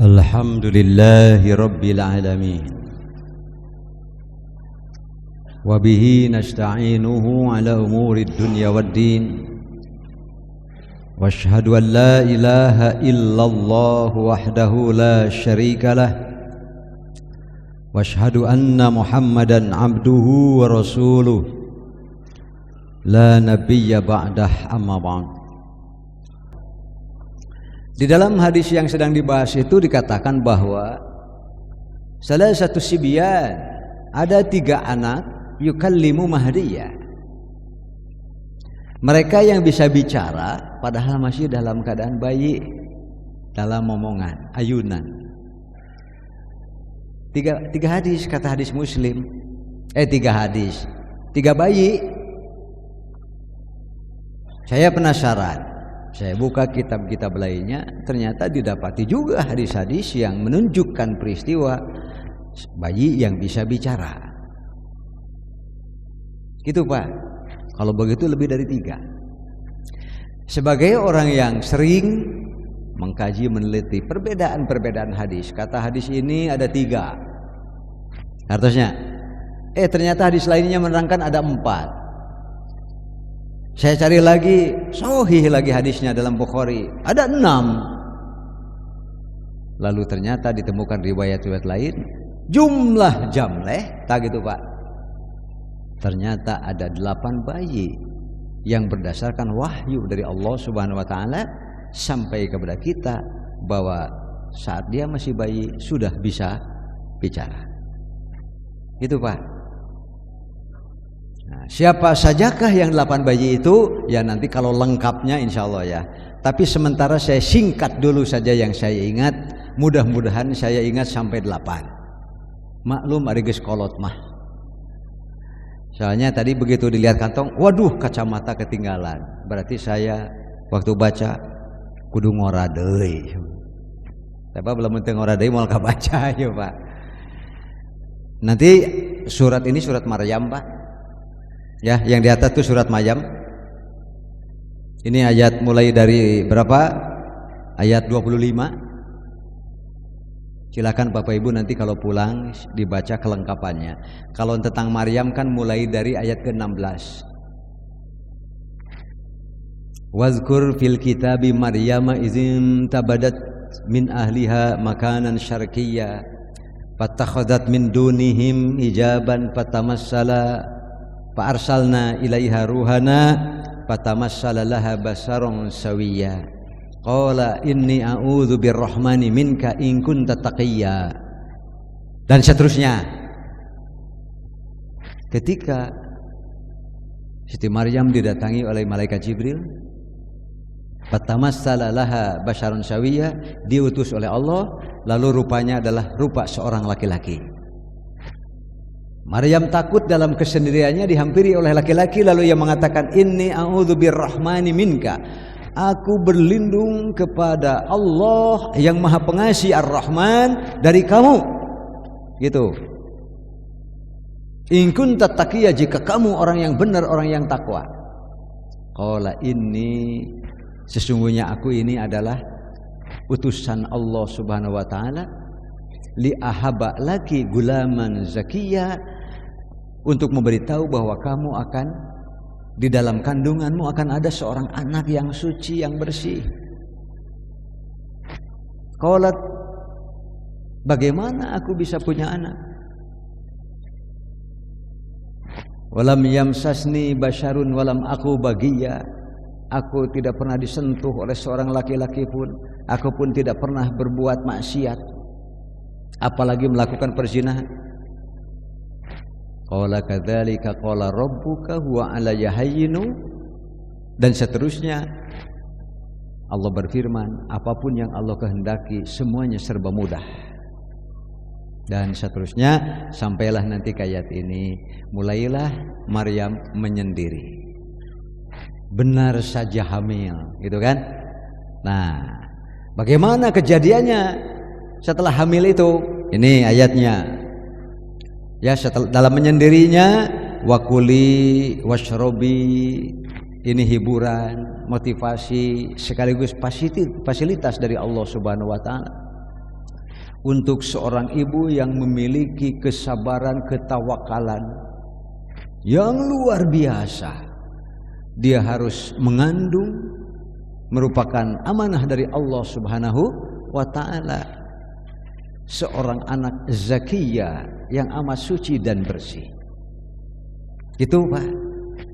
Alhamdulillahi Rabbil Alamin. Wabihi nasta'inuhu ala umuri dunya waddin. Wa ashhadu an la ilaha illallah wahdahu la syarika lah. Wa ashhadu anna Muhammadan abduhu wa rasuluh. La nabiyya ba'dah amma ba'd. Di dalam hadis yang sedang dibahas itu dikatakan bahwa salah satu sibyan, ada 3 anak yukallimu mahdiyah. Mereka yang bisa bicara padahal masih dalam keadaan bayi, dalam omongan, ayunan. 3 hadis, kata hadis Muslim. 3 hadis, 3 bayi. Saya penasaran. Saya buka kitab-kitab lainnya, ternyata didapati juga hadis-hadis yang menunjukkan peristiwa bayi yang bisa bicara. Gitu Pak. Kalau begitu lebih dari 3. Sebagai orang yang sering mengkaji, meneliti perbedaan-perbedaan hadis, kata hadis ini ada 3. Harusnya, ternyata hadis lainnya menerangkan ada 4. Saya cari lagi, sahih lagi hadisnya dalam Bukhari, ada 6. Lalu ternyata ditemukan riwayat-riwayat lain, jumlah jamleh, tak gitu Pak. Ternyata ada 8 bayi yang berdasarkan wahyu dari Allah Subhanahu wa taala sampai kepada kita bahwa saat dia masih bayi sudah bisa bicara. Gitu Pak. Nah, siapa sajakah yang 8 bayi itu? Ya nanti kalau lengkapnya insya Allah ya. Tapi sementara saya singkat dulu saja yang saya ingat. Mudah-mudahan saya ingat sampai 8. Maklum ari geus kolot mah. Soalnya tadi begitu dilihat kantong, waduh kacamata ketinggalan. Berarti saya waktu baca kudu ngora deui. Tapi belum teu ngora deui moal kabaca ya Pak. Nanti surat ini surat Maryam Pak. Ya, yang di atas itu surat Maryam. Ini ayat mulai dari berapa? Ayat 25. Silakan Bapak Ibu nanti kalau pulang dibaca kelengkapannya. Kalau tentang Maryam kan mulai dari ayat ke-16. Wazkur fil kitabi Maryama izin tabadat min ahliha makanan syarqiyya fattakhadhat min dunihim hijaban fatamassala fa'arsalna ilaiha ruhana fatamassala laha basarun sawiyya qala inni a'udzu birrahmani minka in kunta taqiyya, dan seterusnya. Ketika Siti Maryam didatangi oleh malaikat Jibril, fatamassala laha basarun sawiyya, diutus oleh Allah, lalu rupanya adalah rupa seorang laki-laki. Maryam takut dalam kesendiriannya dihampiri oleh laki-laki, lalu ia mengatakan inni a'udzu birrahmani minka, aku berlindung kepada Allah yang Maha Pengasih Ar-Rahman dari kamu. Gitu. In kunta taqiyya, jika kamu orang yang benar, orang yang takwa. Qala inni, sesungguhnya aku ini adalah utusan Allah Subhanahu wa taala li ahaba laki gulaman zakiyya, untuk memberitahu bahwa kamu akan di dalam kandunganmu akan ada seorang anak yang suci, yang bersih. Qalat, bagaimana aku bisa punya anak? Walam yamsasni basyarun walam aku bagiyya, aku tidak pernah disentuh oleh seorang laki-laki pun, aku pun tidak pernah berbuat maksiat, apalagi melakukan perzinahan. Qala kadzalika qala rabbuka huwa alayya hayyinu, dan seterusnya. Allah berfirman, apapun yang Allah kehendaki semuanya serba mudah. Dan seterusnya sampailah nanti ke ayat ini, mulailah Maryam menyendiri. Benar saja hamil, gitu kan? Nah, bagaimana kejadiannya setelah hamil itu? Ini ayatnya. Ya, setelah dalam menyendirinya, wakuli washrobi, ini hiburan, motivasi sekaligus fasilitas dari Allah Subhanahu wa taala. untuk seorang ibu yang memiliki kesabaran, ketawakalan yang luar biasa. Dia harus mengandung, merupakan amanah dari Allah Subhanahu wa ta'ala, seorang anak zakiyah yang amat suci dan bersih. Itu Pak,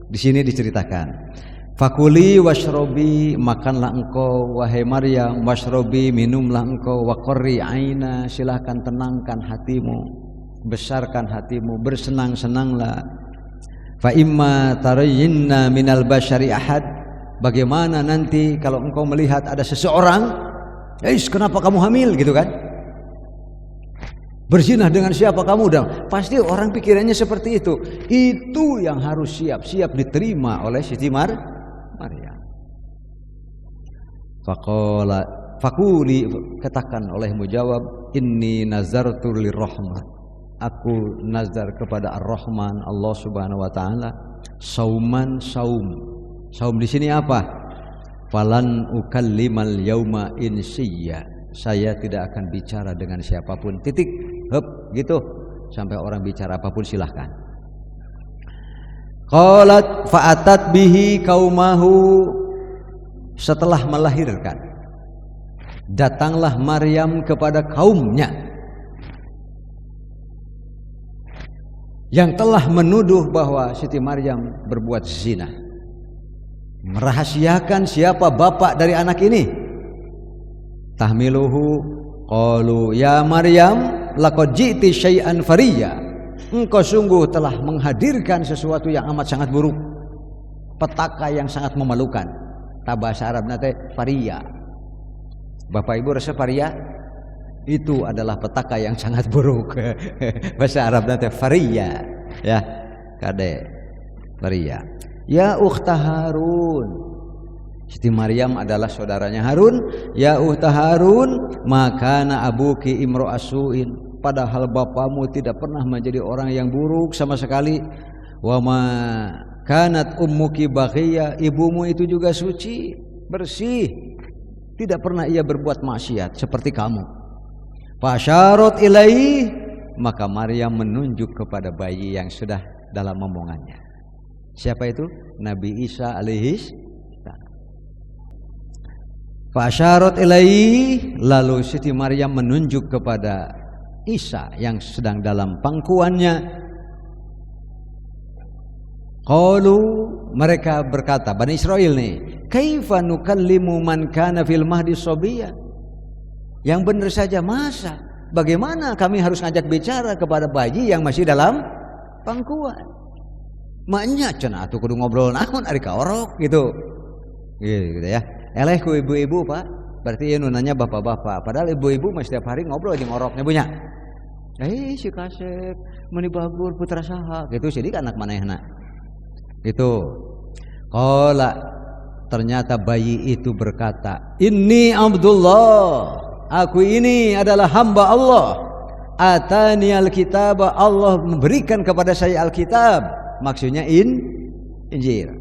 di sini diceritakan. Fakuli washrobi, makanlah engkau wahai Maryam, washrobi, minumlah engkau, waqarri aina, silahkan tenangkan hatimu, besarkan hatimu, bersenang-senanglah. Fa imma tarayinna minal bashari ahad, bagaimana nanti kalau engkau melihat ada seseorang, kenapa kamu hamil gitu kan? Berzinah dengan siapa kamu? Dan pasti orang pikirannya seperti itu. Itu yang harus siap diterima oleh Siti Maryam. Fakuli, katakan olehmu, jawab, inni nazartu lirrahman, aku nazar kepada Ar-Rahman, Allah Subhanahu wa taala, sauman, saum di sini apa? Falan ukallimal yauma insiyya, saya tidak akan bicara dengan siapapun, titik. Gitu, sampai orang bicara apapun silahkan. Qalat fa'atat bihi kaumahu, setelah melahirkan datanglah Maryam kepada kaumnya yang telah menuduh bahwa Siti Maryam berbuat zina, merahasiakan siapa bapak dari anak ini. Tahmiluhu, qalu ya Maryam laqad ji'ti syai'an fariya, engkau sungguh telah menghadirkan sesuatu yang amat sangat buruk, petaka yang sangat memalukan. Bahasa Arab nate fariya. Bapak Ibu rasa fariya itu adalah petaka yang sangat buruk. Bahasa Arab nate fariya, ya kade fariya. Ya ukhta Harun, Siti Maryam adalah saudaranya Harun. Ya ukhta Harun, makana abuki imro'asuin, padahal bapamu tidak pernah menjadi orang yang buruk sama sekali. Wa ma kanat ummuki baghiyya, ibumu itu juga suci, bersih, tidak pernah ia berbuat maksiat seperti kamu. Fasyarat ilaihi, maka Maryam menunjuk kepada bayi yang sudah dalam omongannya. Siapa itu? Nabi Isa alaihis. Fasyarat ilaihi, lalu Siti Maryam menunjuk kepada Isa yang sedang dalam pangkuannya. Qalu, mereka berkata, Bani Israel nih, kaifa nukallimu man kana fil mahdi sabiyya, yang benar saja, masa bagaimana kami harus ngajak bicara kepada bayi yang masih dalam pangkuan? Maknya cenah atuh kudu ngobrol naon ari kaorok gitu. Gitu ya. Elehku ibu-ibu Pak, berarti ya nunanya bapak-bapak, padahal ibu-ibu mah setiap hari ngobrol jeung oroknya punya. Si Kasep meuni bagur putra saha gitu, sidik anak manehna. Gitu. Qala, ternyata bayi itu berkata, Inni Abdullah, aku ini adalah hamba Allah. Atani alkitab, Allah memberikan kepada saya alkitab, maksudnya Injil.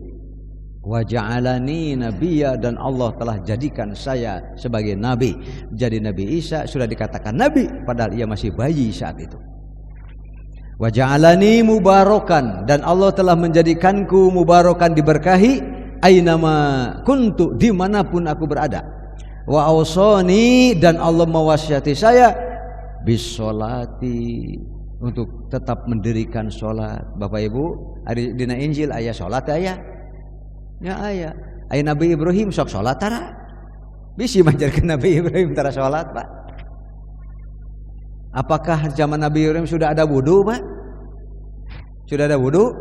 Wa ja'alani nabiyya, dan Allah telah jadikan saya sebagai nabi. Jadi Nabi Isa sudah dikatakan nabi padahal ia masih bayi saat itu. Wa ja'alani mubarakan, dan Allah telah menjadikanku mubarakan, diberkahi, ainama kuntu, dimanapun aku berada. Wa awsani, dan Allah mewasiati saya bisolati, untuk tetap mendirikan sholat. Bapak Ibu, ada dina Injil ayat sholat ayat. Ya ayah, ayah Nabi Ibrahim sok sholat tara, bisi mengajarkan Nabi Ibrahim tara sholat Pak. Apakah zaman Nabi Ibrahim sudah ada wudu Pak? Sudah ada wudu?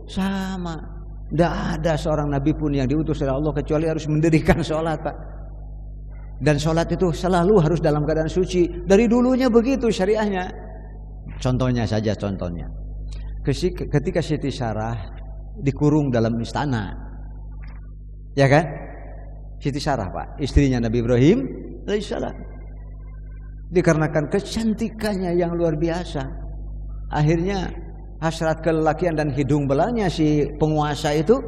Sama. Tidak ada seorang Nabi pun yang diutus oleh Allah kecuali harus mendirikan sholat Pak. Dan sholat itu selalu harus dalam keadaan suci. Dari dulunya begitu syariahnya. Contohnya saja, contohnya. Ketika Siti Sarah dikurung dalam istana, ya kan? Siti Sarah Pak, istrinya Nabi Ibrahim alaihissalam, dikarenakan kecantikannya yang luar biasa, akhirnya hasrat kelelakian dan hidung belanya si penguasa itu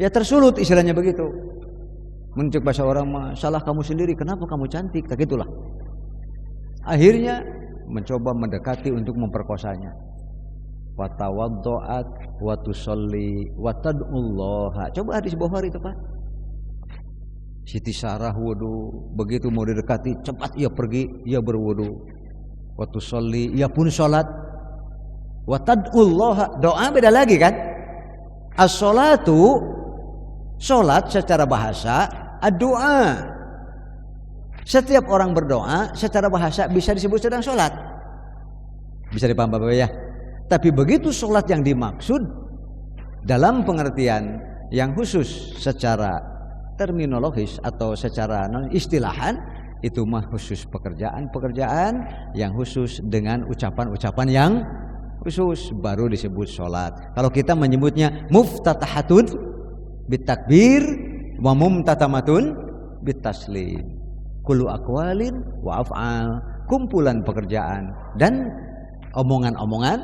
ya tersulut, istilahnya begitu. Menurut bahasa orang mah, salah kamu sendiri, kenapa kamu cantik, tak gitulah. Akhirnya mencoba mendekati untuk memperkosanya. Wa tawaddu'at wa tusalli wa tad'ullaha. Coba hadis Bukhari itu, Pak. Siti Sarah wudu, begitu mau didekati cepat ia pergi, ia berwudu. Wa tusalli, ia pun salat. Wa tad'ullaha, doa beda lagi kan? As-salatu, salat secara bahasa, ad-du'a. Setiap orang berdoa secara bahasa bisa disebut sedang sholat. Bisa dipaham Bapak ya. Tapi begitu sholat yang dimaksud dalam pengertian yang khusus secara terminologis atau secara istilahan, itu mah khusus pekerjaan-pekerjaan yang khusus dengan ucapan-ucapan yang khusus baru disebut sholat. Kalau kita menyebutnya muftatahatun bitakbir wa mumtatamatun bitaslim. Kullu aqwalin wa af'al, kumpulan pekerjaan dan omongan-omongan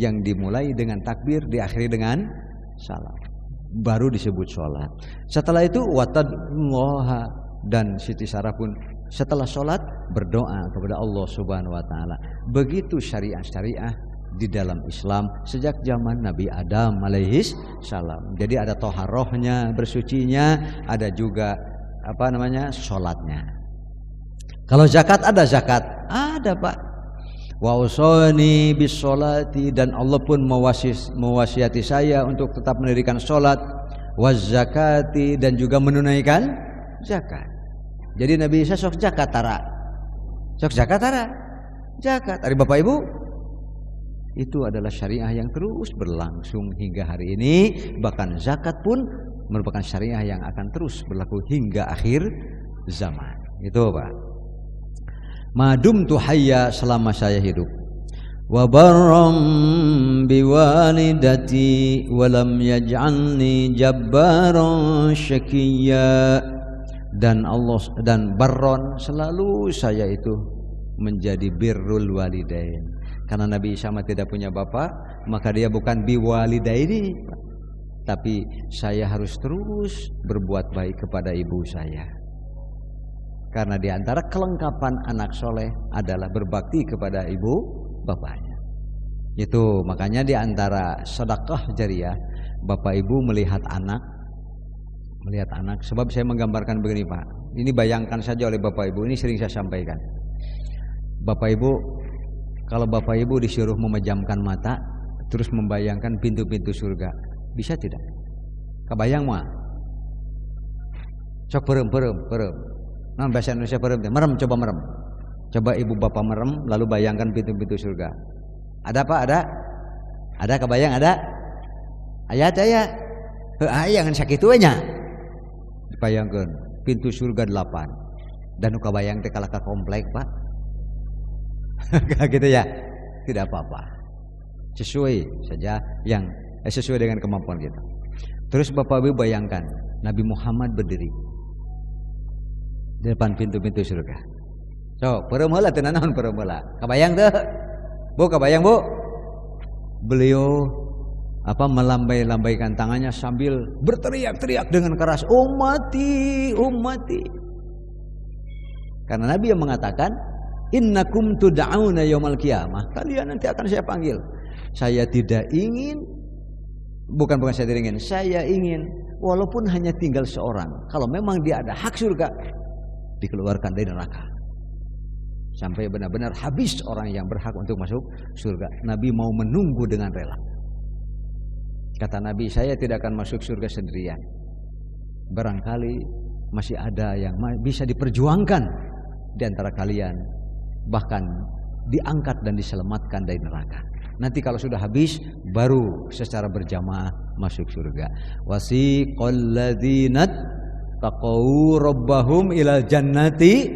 yang dimulai dengan takbir diakhiri dengan salam, baru disebut sholat. Setelah itu watadullah, dan Siti Sarah pun setelah sholat berdoa kepada Allah Subhanahu wa taala. Begitu syariah-syariah di dalam Islam sejak zaman Nabi Adam alaihis salam. Jadi ada toharohnya, bersucinya, ada juga sholatnya. Kalau zakat ada zakat, ada Pak. Wa usani bis sholati, dan Allah pun mewasiati saya untuk tetap mendirikan sholat, waz zakati, dan juga menunaikan zakat. Jadi Nabi Isa sok zakat tara, sok zakat tara, zakat. Dari Bapak Ibu, itu adalah syariah yang terus berlangsung hingga hari ini. Bahkan zakat pun merupakan syariah yang akan terus berlaku hingga akhir zaman. Itu Pak. Madumtu hayya, selama saya hidup. Wa barram biwalidati wa lam yaj'alni jabbaran syaqiyya. Dan Allah dan barron, selalu saya itu menjadi birrul walidain. Karena Nabi Isa tidak punya bapak, maka dia bukan biwalidaini, tapi saya harus terus berbuat baik kepada ibu saya. Karena di antara kelengkapan anak soleh adalah berbakti kepada ibu bapaknya. Itu makanya di antara sedekah jariyah, bapak ibu melihat anak. Sebab saya menggambarkan begini Pak. Ini bayangkan saja oleh bapak ibu, ini sering saya sampaikan. Bapak ibu, kalau bapak ibu disuruh memejamkan mata, terus membayangkan pintu-pintu surga, bisa tidak? Kebayang mah? Cok perem. Nah, bahasa Indonesia merem, coba merem. Coba ibu bapak merem, lalu bayangkan pintu-pintu surga. Ada Pak? Ada kebayang? Ada? Ayat. Jangan sakit tuanya. Bayangkan pintu surga 8. Dan kebayang teh kalaka komplek Pak. Gitu ya. Tidak apa-apa. Sesuai saja yang sesuai dengan kemampuan kita. Terus Bapak Ibu bayangkan Nabi Muhammad berdiri di depan pintu-pintu surga. So, perem heula teu naon perem heula. Kabayang teu? Bu, kabayang Bu? Beliau melambai-lambaikan tangannya sambil berteriak-teriak dengan keras, ummati. Karena Nabi yang mengatakan, innakum tud'auna yaumal qiyamah. Kalian nanti akan saya panggil. Saya tidak ingin, bukan saya tidak ingin, saya ingin walaupun hanya tinggal seorang, kalau memang dia ada hak surga, dikeluarkan dari neraka sampai benar-benar habis orang yang berhak untuk masuk surga. Nabi mau menunggu dengan rela. Kata Nabi, saya tidak akan masuk surga sendirian. Barangkali masih ada yang bisa diperjuangkan di antara kalian, bahkan diangkat dan diselamatkan dari neraka. Nanti kalau sudah habis, baru secara berjamaah masuk surga. Wasiqal ladzina taqaw rabbahum ilal jannati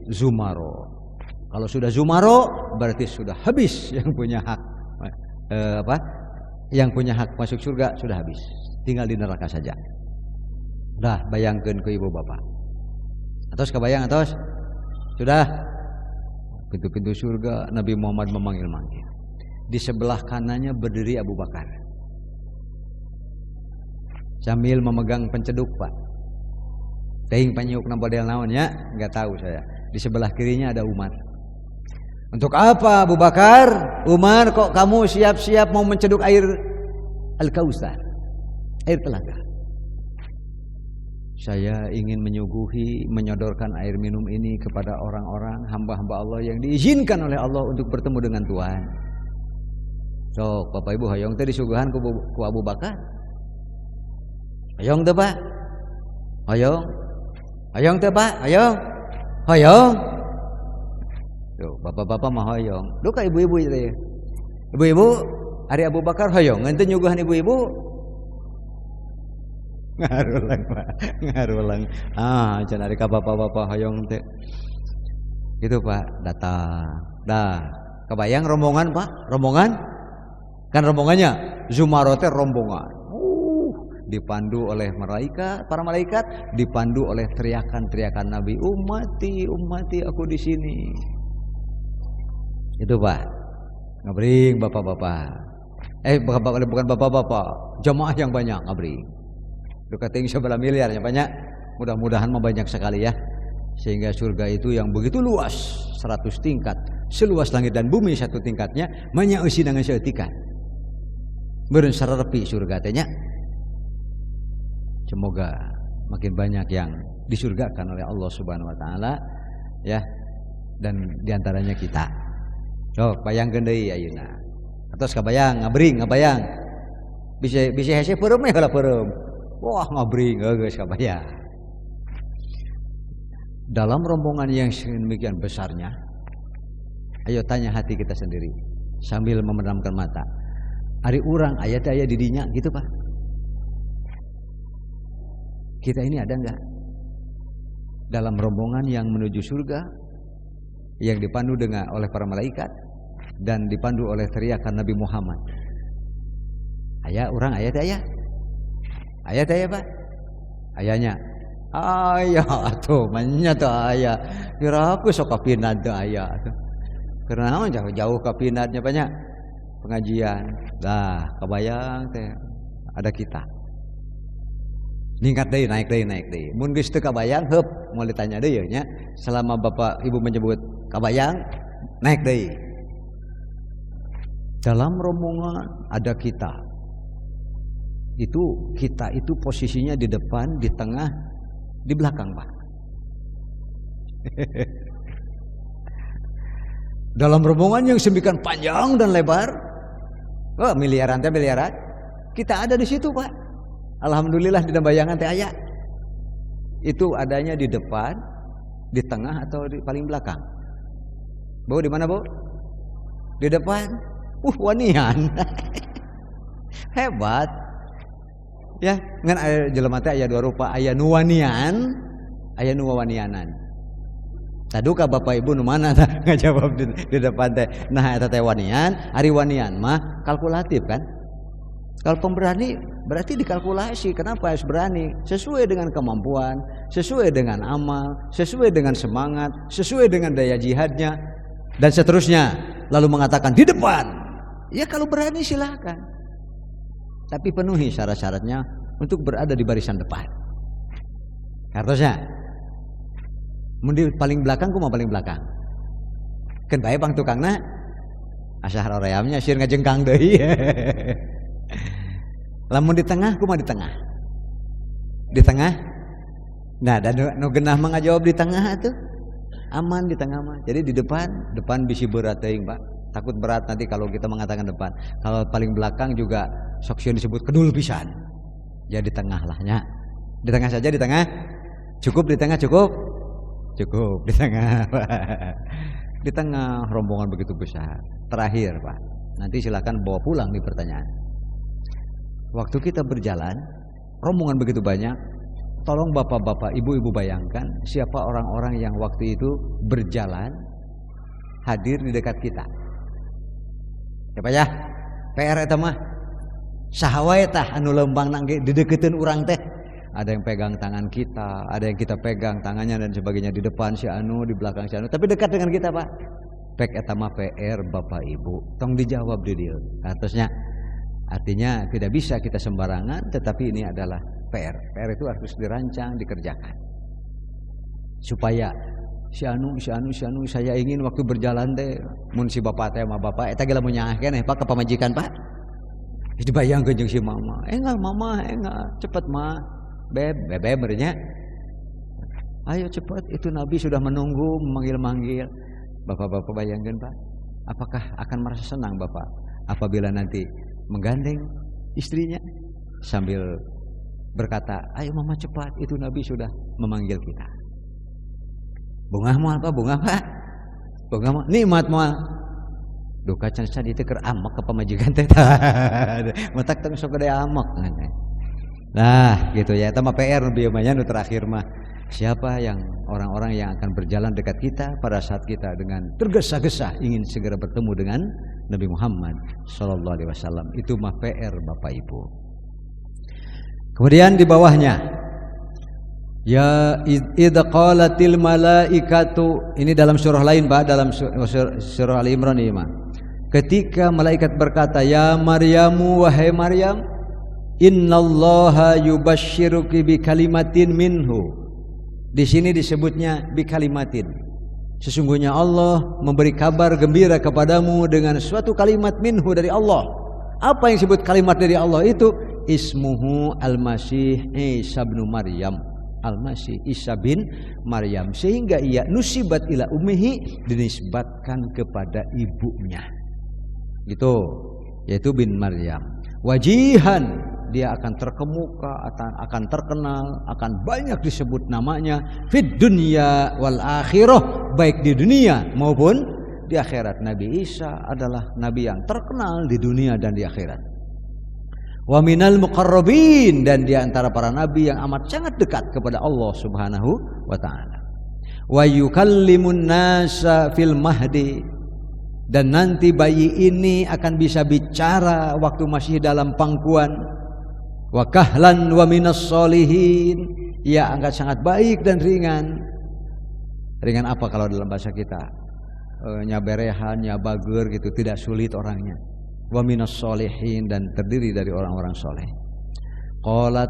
zumaro. Kalau sudah zumaro berarti sudah habis yang punya hak yang punya hak masuk surga sudah habis. Tinggal di neraka saja. Dah bayangkan ke ibu bapak. Atos kebayang atos? Sudah. Pintu-pintu surga Nabi Muhammad memanggil-manggil. Di sebelah kanannya berdiri Abu Bakar. Sambil memegang penceduk Pak. Teuing panyuk na model naon ya? Enggak tahu saya. Di sebelah kirinya ada Umar. Untuk apa Abu Bakar, Umar, kok kamu siap-siap mau menceduk air Al-Kautsar, air telaga? Saya ingin menyuguhi, menyodorkan air minum ini kepada orang-orang hamba-hamba Allah yang diizinkan oleh Allah untuk bertemu dengan Tuhan. So, Bapak Ibu hoyong teh disuguhan ku Abu Bakar. Hoyong teh Pak? Hoyong? Hoyong teh Pak? Hoyong? Hoyong? Tuh, bapak-bapak mah hoyong. Duh ka ibu-ibu itu ya. Ibu-ibu, hari Abu Bakar hoyong, ngeunteu nyuguhan ibu-ibu. Ngarulang Pak, ngarulang. Can ari ka bapak-bapak hoyong teh. Gitu Pak, datang. Dah, kebayang rombongan Pak? Rombongan? Kan rombongannya Zumarah teh rombongan. Dipandu oleh malaikat, para malaikat, dipandu oleh teriakan-teriakan Nabi, ummati, ummati, aku di sini. Itu Pak. Ngabring bapak-bapak. Bukan bapak-bapak, jamaah yang banyak ngabring. Dekat sebelah miliarnya banyak. Mudah-mudahan banyak sekali ya. Sehingga surga itu yang begitu luas, 100 tingkat, seluas langit dan bumi satu tingkatnya, manyausi dengan seutikan. Beureun sarerepi surga teh nya. Semoga makin banyak yang disurgakan oleh Allah Subhanahu wa taala ya, dan diantaranya kita. Oh, bayangkeun deui ayeuna. Atos kabayang, ngabring, ngabayang. Bisa hese peureum we heula peureum. Wah, ngabring geus kabayang. Dalam rombongan yang sedemikian besarnya, ayo tanya hati kita sendiri sambil memejamkan mata. Ari urang aya teh aya di dinya gitu, Pak. Kita ini ada enggak dalam rombongan yang menuju surga yang dipandu dengan oleh para malaikat dan dipandu oleh teriakan Nabi Muhammad? Aya urang aya teh aya? Aya teh aya, Pak? Ayanya. Aya atuh manya teh aya. Kira aku sok ka pinad teh aya atuh. Karena jauh-jauh ka pinadnya banyak pengajian. Dah, kebayang teh ada kita. Ningkat deui, naik deui. Mun geus teu kabayang, heup moal ditanya deui nya. Selama Bapak Ibu menyebut kabayang, naik deui. Dalam rombongan ada kita. Kita itu posisinya di depan, di tengah, di belakang, Pak. Dalam rombongan yang semikian panjang dan lebar, miliaran teh miliaran, kita ada di situ, Pak. Alhamdulillah di bayangan teh aya. Itu adanya di depan, di tengah atau di paling belakang? Bu, di mana, Bu? Di depan. Wanian. Hebat. Ya, ngan aya jelema teh aya dua rupa, aya nu wanian, aya nu wawanianan. Saduka Bapak Ibu nu mana tah ngajawab di depan teh. Nah, eta teh wanian, ari wanian mah kalkulatif kan? Kalau pemberani berarti dikalkulasi. Kenapa harus berani? Sesuai dengan kemampuan, sesuai dengan amal, sesuai dengan semangat, sesuai dengan daya jihadnya, dan seterusnya. Lalu mengatakan di depan. Ya kalau berani silakan. Tapi penuhi syarat-syaratnya untuk berada di barisan depan. Harusnya. Mun paling belakang kumaha paling belakang? Keun bae bang tukangna asah roreamnya sieun ngajengkang deui. Lamun di tengah, kumaha di tengah? Di tengah? Nah, dan nu geunah mah ngajawab di tengah atuh. Aman di tengah mah. Jadi di depan bisi berat teuing, Pak. Takut berat nanti kalau kita mengatakan depan. Kalau paling belakang juga sok sieun disebut kedul pisan. Ya di tengah lah nya. Di tengah saja, di tengah. Cukup di tengah, cukup. Cukup di tengah. Di tengah rombongan begitu besar. Terakhir, Pak. Nanti silakan bawa pulang nih pertanyaan. Waktu kita berjalan, rombongan begitu banyak. Tolong bapak-bapak, ibu-ibu bayangkan siapa orang-orang yang waktu itu berjalan hadir di dekat kita. Siapa ya? PR eta mah. Saha wae tah anu lembang nang dideketeun urang teh. Ada yang pegang tangan kita, ada yang kita pegang tangannya dan sebagainya, di depan si anu, di belakang si anu, tapi dekat dengan kita, Pak. Pek eta mah PR Bapak Ibu. Tong dijawab di dieu. Atasnya artinya tidak bisa kita sembarangan, tetapi ini adalah PR. PR itu harus dirancang, dikerjakan. Supaya si anu saya ingin waktu berjalan teh mun si bapak teh sama bapak eta ge lamun nyaah keneh Pak ke pamajikan Pak. Dibayangkeun jeung si mama. Enggak mama, enggak cepet mah. Beb berenya. Ayo cepat, itu Nabi sudah menunggu memanggil-manggil. Bapak-bapak bayangkan Pak, apakah akan merasa senang Bapak apabila nanti menggandeng istrinya sambil berkata, ayo mama cepat, itu Nabi sudah memanggil kita. Bunga moal Pak, bunga Pak. Bunga moal, nikmat moal. Duka can itu keur amak ke pamajikan teh. Matak teu sok gede amak. Nah, gitu ya. Eta mah PR bieu mah nu terakhir mah. Siapa yang orang-orang yang akan berjalan dekat kita pada saat kita dengan tergesa-gesa ingin segera bertemu dengan Nabi Muhammad sallallahu alaihi wasallam. Itu mah PR Bapak Ibu. Kemudian di bawahnya ya id qalatil malaikatu, ini dalam surah lain Pak, dalam surah Ali Imran ini mah. Ketika malaikat berkata, ya Maryamu, wahai Maryam, innallaha yubashshiruki bi kalimatin minhu. Di sini disebutnya bi kalimatin. Sesungguhnya Allah memberi kabar gembira kepadamu dengan suatu kalimat minhu dari Allah. Apa yang disebut kalimat dari Allah itu? Ismuhu al-Masih Isa bin Maryam. Al-Masih Isa bin Maryam, sehingga ia nusibat ila ummihi, dinisbatkan kepada ibunya. Gitu, yaitu bin Maryam. Wajihan, dia akan terkemuka, akan terkenal, akan banyak disebut namanya fid dunya wal akhirah, baik di dunia maupun di akhirat. Nabi Isa adalah nabi yang terkenal di dunia dan di akhirat. Wa minal muqarrabin, dan di antara para nabi yang amat sangat dekat kepada Allah Subhanahu wa taala. Wa yukallimun nasa fil mahdi, dan nanti bayi ini akan bisa bicara waktu masih dalam pangkuan. Wa kahlan wa minas solihin, ia angkat sangat baik dan ringan. Ringan apa kalau dalam bahasa kita? Nyaberehan, nyabager gitu, tidak sulit orangnya. Wa minas solihin, dan terdiri dari orang-orang soleh. Qalat,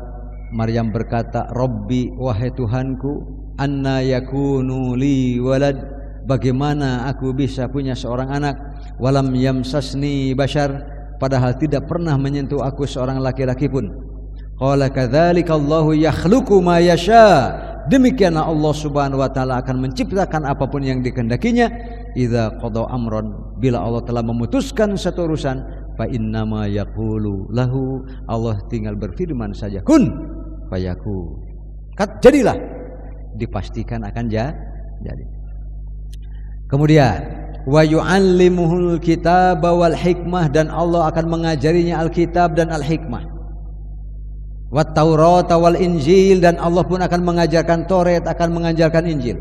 Maryam berkata, Rabbi, wahai Tuhanku, anna yakunu li walad, bagaimana aku bisa punya seorang anak, walam yamsasni bashar, padahal tidak pernah menyentuh aku seorang laki-laki pun. Qala kadzalika Allahu yakhluqu ma yasha, demikianlah Allah Subhanahu wa taala akan menciptakan apapun yang dikehendakinya. Idza qada amran, bila Allah telah memutuskan satu urusan, fa innama yaqulu lahu, Allah tinggal berfirman saja, kun fayakun, jadilah, dipastikan akan jadi. Kemudian wa yu'allimuhul kitaba wal hikmah, dan Allah akan mengajarinya Alkitab dan Al-Hikmah. Wat Taurata wal Injil, dan Allah pun akan mengajarkan Taurat, akan mengajarkan Injil.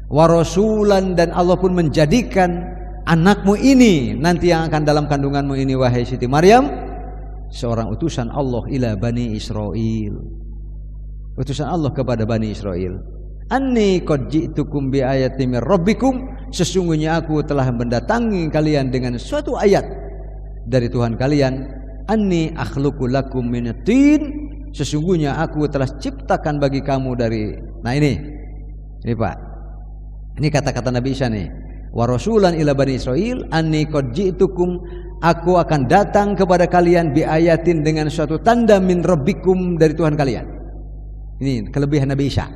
Wa rasulan, dan Allah pun menjadikan anakmu ini nanti yang akan dalam kandunganmu ini, wahai Siti Maryam, seorang utusan Allah ila Bani Israil. Utusan Allah kepada Bani Israil. Anni qad ji'tukum bi ayatin mir rabbikum, sesungguhnya aku telah mendatangi kalian dengan suatu ayat dari Tuhan kalian. Anni akhluqu lakum minatin, sesungguhnya aku telah ciptakan bagi kamu dari. Nah ini Pak, ini kata-kata Nabi Isa nih. Wa rasulan ila Bani Israil, anni qad ji'tukum, aku akan datang kepada kalian bi ayatin, dengan suatu tanda min rabbikum, dari Tuhan kalian. Ini kelebihan Nabi Isa.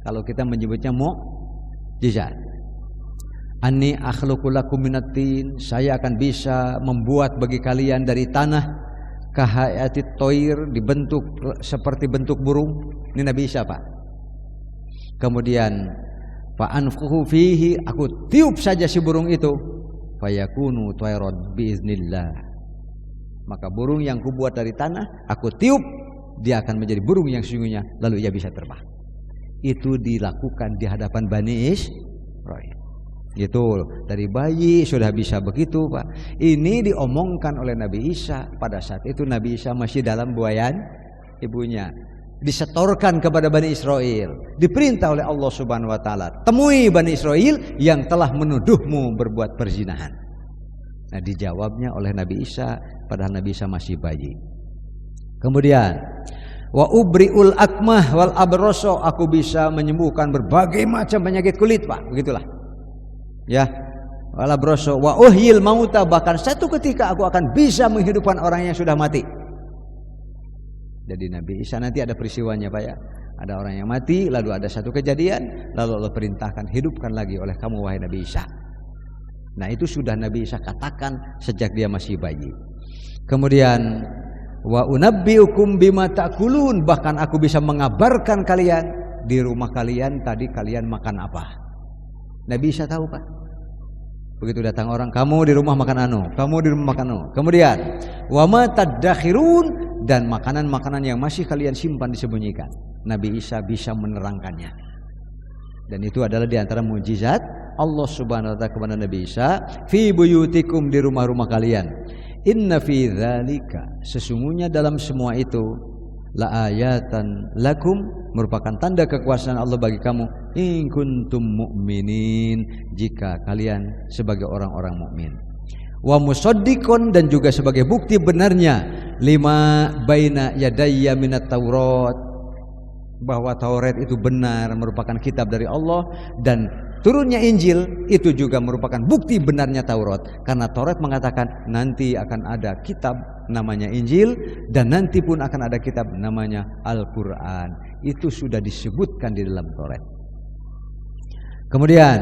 Kalau kita menyebutnya mukjizat. Anni akhluqu lakum minatin, saya akan bisa membuat bagi kalian dari tanah kahayatit toir, dibentuk seperti bentuk burung. Ini Nabi Isa Pak. Kemudian fa anfuhu fihi, aku tiup saja si burung itu, fayakunu tayran biiznillah, maka burung yang kubuat dari tanah aku tiup, dia akan menjadi burung yang sesungguhnya, lalu ia bisa terbang. Itu dilakukan di hadapan Bani Israil. Itu dari bayi sudah bisa begitu Pak. Ini diomongkan oleh Nabi Isa. Pada saat itu Nabi Isa masih dalam buayan ibunya, disetorkan kepada Bani Israil, diperintah oleh Allah Subhanahu wa taala, temui Bani Israil yang telah menuduhmu berbuat perzinahan. Nah, dijawabnya oleh Nabi Isa padahal Nabi Isa masih bayi. Kemudian Wa ubriul akmah wal abroso, aku bisa menyembuhkan berbagai macam penyakit kulit, Pak. Begitulah. Ya. Wal abroso wa uhyil mauta, bahkan satu ketika aku akan bisa menghidupkan orang yang sudah mati. Jadi Nabi Isa nanti ada peristiwanya, Pak ya. Ada orang yang mati, lalu ada satu kejadian, lalu Allah perintahkan hidupkan lagi oleh kamu wahai Nabi Isa. Nah, itu sudah Nabi Isa katakan sejak dia masih bayi. Kemudian wa unabbiukum bima ta'kulun, bahkan aku bisa mengabarkan kalian di rumah kalian tadi kalian makan apa. Nabi Isa tahu, Pak. Begitu datang orang, kamu di rumah makan anu, kamu di rumah makan anu. Kemudian wa ma tadakhirun, dan makanan-makanan yang masih kalian simpan disembunyikan. Nabi Isa bisa menerangkannya. Dan itu adalah di antara mukjizat Allah Subhanahu wa taala kepada Nabi Isa, fi buyutikum, di rumah-rumah kalian. Inna fi dzalika, sesungguhnya dalam semua itu, la ayatan lakum, merupakan tanda kekuasaan Allah bagi kamu, in kuntum mu'minin, jika kalian sebagai orang-orang mukmin. Wa musaddiqon, dan juga sebagai bukti benarnya, lima baina yadayya minat Taurat, bahwa Taurat itu benar, merupakan kitab dari Allah, dan turunnya Injil itu juga merupakan bukti benarnya Taurat, karena Taurat mengatakan nanti akan ada kitab namanya Injil, dan nanti pun akan ada kitab namanya Al-Quran. Itu sudah disebutkan di dalam Taurat. Kemudian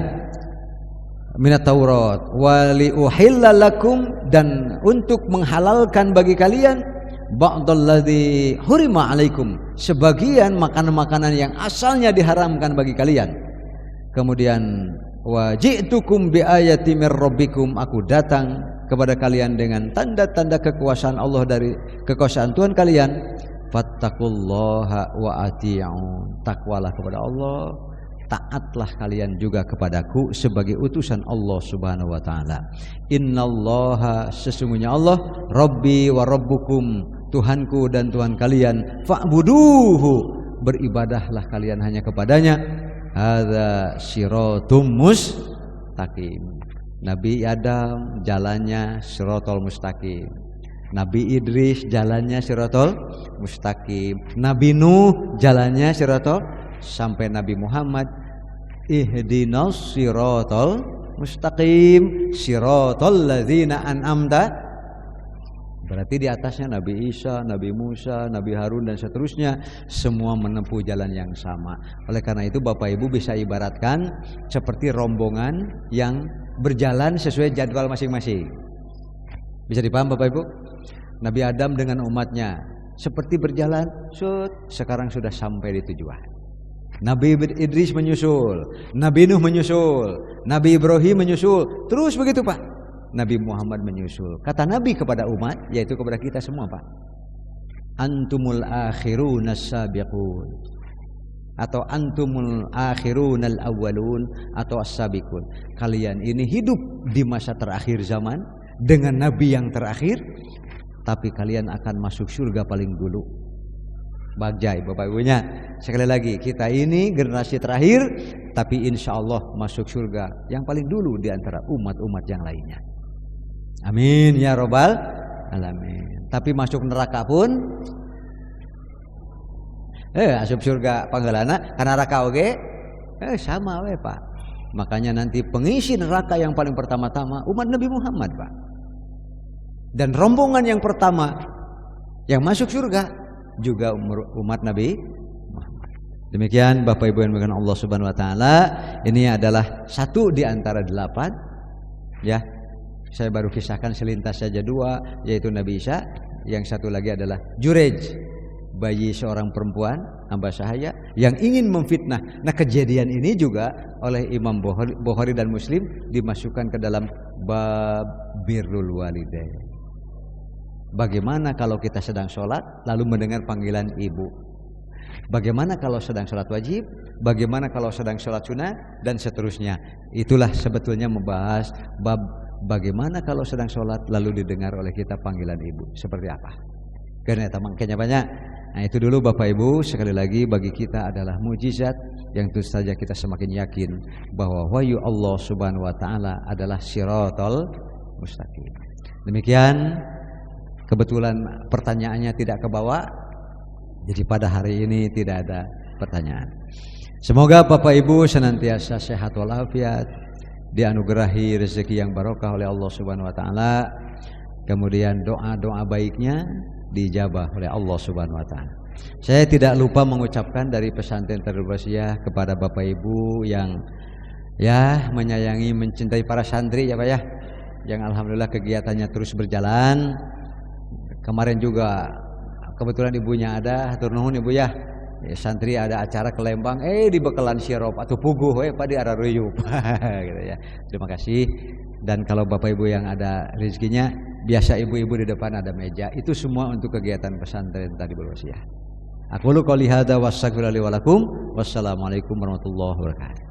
minat Taurat wali uhilla lakum, dan untuk menghalalkan bagi kalian ba'dalladzi hurima alaikum, sebagian makanan-makanan yang asalnya diharamkan bagi kalian. Kemudian waji'tukum biayati mir rabbikum, aku datang kepada kalian dengan tanda-tanda kekuasaan Allah, dari kekuasaan Tuhan kalian. Fattaqullaha wa ati'un, takwalah kepada Allah, taatlah kalian juga kepadaku sebagai utusan Allah Subhanahu wa taala. Innallaha, sesungguhnya Allah, Rabbi wa Rabbukum, Tuhanku dan Tuhan kalian. Fa'buduhu, beribadahlah kalian hanya kepadanya. Hadza siratum mustaqim. Nabi Adam jalannya siratal mustaqim. Nabi Idris jalannya siratal mustaqim. Nabi Nuh jalannya siratal, sampai Nabi Muhammad ihdinas siratal mustaqim siratal ladzina an'amta. Berarti di atasnya Nabi Isa, Nabi Musa, Nabi Harun, dan seterusnya, semua menempuh jalan yang sama. Oleh karena itu Bapak Ibu bisa ibaratkan seperti rombongan yang berjalan sesuai jadwal masing-masing. Bisa dipaham Bapak Ibu? Nabi Adam dengan umatnya seperti berjalan, sekarang sudah sampai di tujuan. Nabi Idris menyusul, Nabi Nuh menyusul, Nabi Ibrahim menyusul, terus begitu Pak. Nabi Muhammad menyusul. Kata Nabi kepada umat, yaitu kepada kita semua, Pak, antumul akhirun as-sabiqun, atau antumul akhirun al-awwalun, atau as-sabiqun. Kalian ini hidup di masa terakhir zaman dengan Nabi yang terakhir, tapi kalian akan masuk surga paling dulu. Bajai Bapak Ibunya. Sekali lagi, kita ini generasi terakhir, tapi insya Allah masuk surga yang paling dulu di antara umat-umat yang lainnya. Amin ya robbal alamin. Tapi masuk neraka pun asup surga panggalana karena neraka oge sama we Pak. Makanya nanti pengisi neraka yang paling pertama-tama umat Nabi Muhammad, Pak. Dan rombongan yang pertama yang masuk surga juga umat Nabi Muhammad. Demikian Bapak Ibu yang dimuliakan Allah Subhanahu wa taala, ini adalah satu di antara 8 ya. Saya baru kisahkan selintas saja 2, yaitu Nabi Isa. Yang satu lagi adalah Jurej, bayi seorang perempuan hamba sahaya yang ingin memfitnah. Nah, kejadian ini juga oleh Imam Bukhari dan Muslim dimasukkan ke dalam bab birrul walidain. Bagaimana kalau kita sedang sholat lalu mendengar panggilan ibu? Bagaimana kalau sedang sholat wajib? Bagaimana kalau sedang sholat sunnah? Dan seterusnya. Itulah sebetulnya membahas bab bagaimana kalau sedang sholat lalu didengar oleh kita panggilan ibu, seperti apa? Karena makanya banyak. Nah, itu dulu Bapak Ibu, sekali lagi bagi kita adalah mukjizat yang tentu saja kita semakin yakin bahwa wahyu Allah Subhanahu wa taala adalah siratal mustaqim. Demikian, kebetulan pertanyaannya tidak ke bawah. Jadi pada hari ini tidak ada pertanyaan. Semoga Bapak Ibu senantiasa sehat walafiat, dianugerahi rezeki yang barokah oleh Allah Subhanahu wa taala. Kemudian doa-doa baiknya dijabah oleh Allah Subhanahu wa taala. Saya tidak lupa mengucapkan dari pesantren Darul Basiyah kepada Bapak Ibu yang ya menyayangi, mencintai para santri ya Pak ya. Yang alhamdulillah kegiatannya terus berjalan. Kemarin juga kebetulan ibunya ada, hatur nuhun Ibu ya. Santri ada acara ke Lembang, di Bekelan Sirop atau Puguh pada Araruyup gitu ya. Terima kasih. Dan kalau Bapak Ibu yang ada rezekinya, biasa ibu-ibu di depan ada meja. Itu semua untuk kegiatan pesantren tadi berwasiat. Aku lu qouli hadza wassalamu alaikum warahmatullahi wabarakatuh.